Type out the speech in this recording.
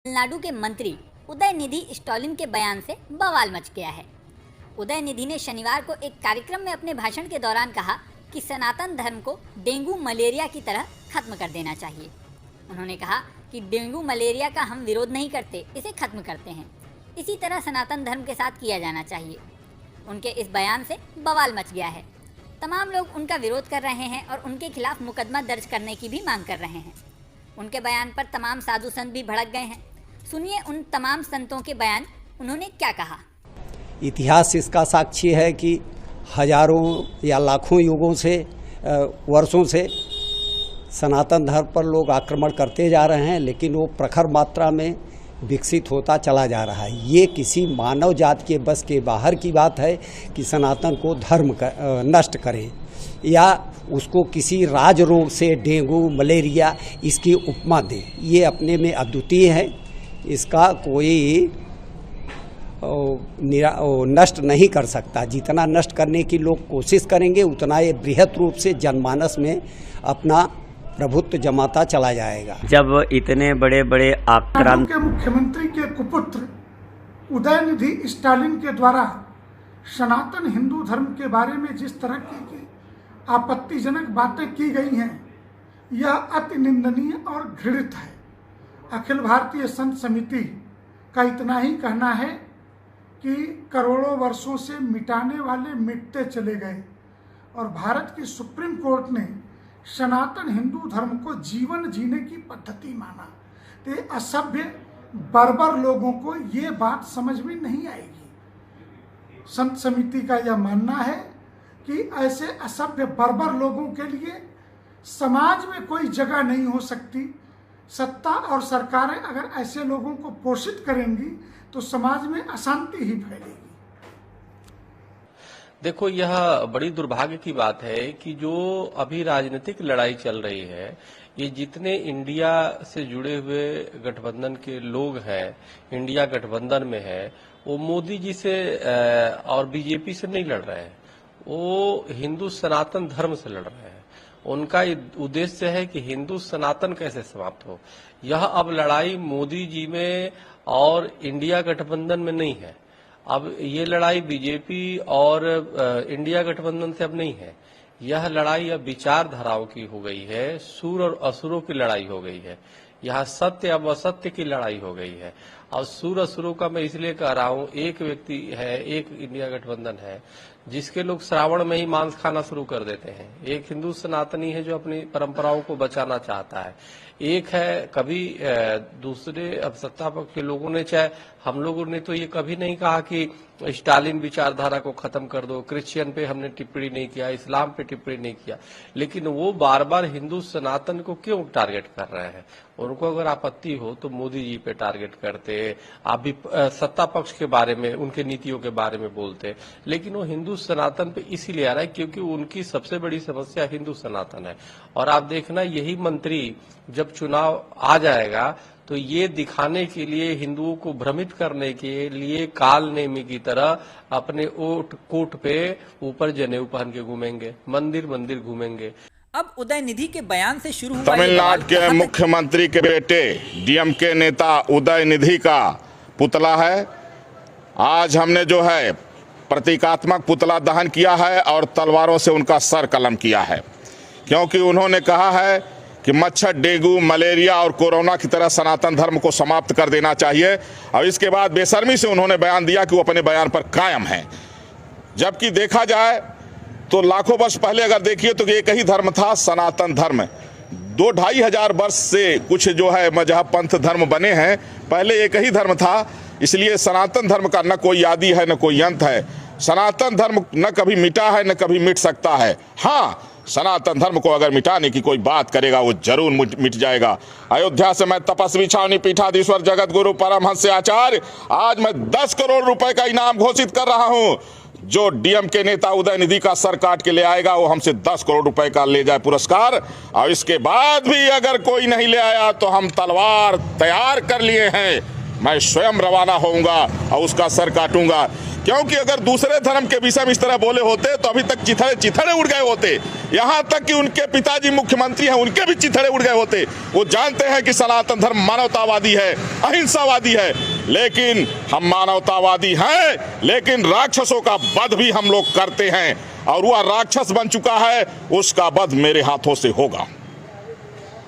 तमिलनाडु के मंत्री उदयनिधि स्टालिन के बयान से बवाल मच गया है। उदयनिधि ने शनिवार को एक कार्यक्रम में अपने भाषण के दौरान कहा कि सनातन धर्म को डेंगू मलेरिया की तरह खत्म कर देना चाहिए। उन्होंने कहा कि डेंगू मलेरिया का हम विरोध नहीं करते, इसे खत्म करते हैं। इसी तरह सनातन धर्म के साथ किया जाना चाहिए। उनके इस बयान से बवाल मच गया है। तमाम लोग उनका विरोध कर रहे हैं और उनके खिलाफ मुकदमा दर्ज करने की भी मांग कर रहे हैं। उनके बयान पर तमाम साधु संत भी भड़क गए हैं। सुनिए उन तमाम संतों के बयान, उन्होंने क्या कहा। इतिहास इसका साक्षी है कि हजारों या लाखों युगों से वर्षों से सनातन धर्म पर लोग आक्रमण करते जा रहे हैं, लेकिन वो प्रखर मात्रा में विकसित होता चला जा रहा है। ये किसी मानव जाति के बस के बाहर की बात है कि सनातन को धर्म नष्ट करें या उसको किसी राज रोग से डेंगू मलेरिया इसकी उपमा दें। ये अपने में अद्वितीय है, इसका कोई नष्ट नहीं कर सकता। जितना नष्ट करने की लोग कोशिश करेंगे उतना ये बृहत रूप से जनमानस में अपना प्रभुत्व जमाता चला जाएगा। जब इतने बड़े बड़े आक्रामक के मुख्यमंत्री के कुपुत्र उदयनिधि स्टालिन के द्वारा सनातन हिंदू धर्म के बारे में जिस तरह की आपत्तिजनक बातें की गई हैं, यह अति निंदनीय और घृणित है। अखिल भारतीय संत समिति का इतना ही कहना है कि करोड़ों वर्षों से मिटाने वाले मिटते चले गए और भारत की सुप्रीम कोर्ट ने सनातन हिंदू धर्म को जीवन जीने की पद्धति माना। तो ये असभ्य बर्बर लोगों को ये बात समझ में नहीं आएगी। संत समिति का यह मानना है कि ऐसे असभ्य बर्बर लोगों के लिए समाज में कोई जगह नहीं हो सकती। सत्ता और सरकारें अगर ऐसे लोगों को पोषित करेंगी तो समाज में अशांति ही फैलेगी। देखो, यह बड़ी दुर्भाग्य की बात है कि जो अभी राजनीतिक लड़ाई चल रही है, ये जितने इंडिया से जुड़े हुए गठबंधन के लोग हैं, इंडिया गठबंधन में है, वो मोदी जी से और बीजेपी से नहीं लड़ रहे हैं, वो हिंदू सनातन धर्म से लड़ रहे हैं। उनका उद्देश्य है कि हिंदू सनातन कैसे समाप्त हो। यह अब लड़ाई मोदी जी में और इंडिया गठबंधन में नहीं है। अब ये लड़ाई बीजेपी और इंडिया गठबंधन से अब नहीं है। यह लड़ाई अब विचारधाराओं की हो गई है, सूर और असुरों की लड़ाई हो गई है। यहाँ सत्य अब असत्य की लड़ाई हो गई है। और सूर असुरों का मैं इसलिए कह रहा हूँ, एक व्यक्ति है, एक इंडिया गठबंधन है जिसके लोग श्रावण में ही मांस खाना शुरू कर देते हैं। एक हिंदू सनातनी है जो अपनी परंपराओं को बचाना चाहता है। एक है कभी दूसरे अब सत्ता पक्ष के लोगों ने, चाहे हम लोगों ने तो ये कभी नहीं कहा कि स्टालिन विचारधारा को खत्म कर दो, क्रिश्चियन पे हमने टिप्पणी नहीं किया, इस्लाम पे टिप्पणी नहीं किया, लेकिन वो बार बार हिंदू सनातन को क्यों टारगेट कर रहे हैं। उनको अगर आपत्ति हो तो मोदी जी पे टारगेट करते, आप भी सत्ता पक्ष के बारे में, उनके नीतियों के बारे में बोलते, लेकिन वो हिंदू सनातन पे इसीलिए आ रहा है क्योंकि उनकी सबसे बड़ी समस्या हिंदू सनातन है। और आप देखना, यही मंत्री जब चुनाव आ जाएगा तो ये दिखाने के लिए, हिंदुओं को भ्रमित करने के लिए काल नेमी की तरह अपने ओट कोट पे ऊपर जनेऊ पहन के घूमेंगे, मंदिर मंदिर घूमेंगे। अब उदयनिधि के बयान से शुरू हुआ तमिलनाडु के मुख्यमंत्री के बेटे डीएमके नेता उदयनिधि का पुतला है। आज हमने जो है प्रतीकात्मक पुतला दहन किया है और तलवारों से उनका सर कलम किया है, क्योंकि उन्होंने कहा है कि मच्छर, डेंगू, मलेरिया और कोरोना की तरह सनातन धर्म को समाप्त कर देना चाहिए। और इसके बाद बेशर्मी से उन्होंने बयान दिया कि वो अपने बयान पर कायम हैं। जबकि देखा जाए तो लाखों वर्ष पहले अगर देखिए तो एक ही धर्म था, सनातन धर्म। 2-2.5 हजार वर्ष से कुछ जो है मजहब पंथ धर्म बने हैं, पहले एक ही धर्म था। इसलिए सनातन धर्म का न कोई आदि है न कोई अंत है। सनातन धर्म न कभी मिटा है न कभी मिट सकता है। हाँ, सनातन धर्म को अगर मिटाने की कोई बात करेगा वो जरूर मिट जाएगा। अयोध्या से मैं तपस्वी छावनी पीठाधीश्वर जगत गुरु परमहंस आचार्य आज मैं 10 करोड़ रुपए का इनाम घोषित कर रहा हूं। जो डीएमके नेता उदयनिधि का सर काट के ले आएगा वो हमसे 10 करोड़ रुपए का ले जाए पुरस्कार। और इसके बाद भी अगर कोई नहीं ले आया तो हम तलवार तैयार कर लिए हैं, मैं स्वयं रवाना होऊंगा और उसका सर काटूंगा। क्योंकि अगर दूसरे धर्म के विषय में इस तरह बोले होते तो अभी तक चिथड़े उड़ गए होते। यहाँ तक कि उनके पिताजी मुख्यमंत्री हैं, उनके भी चिथड़े उड़ गए होते। वो जानते हैं कि सनातन धर्म मानवतावादी है, अहिंसावादी है, लेकिन हम मानवतावादी हैं, लेकिन राक्षसों का वध भी हम लोग करते हैं, और वह राक्षस बन चुका है, उसका वध मेरे हाथों से होगा।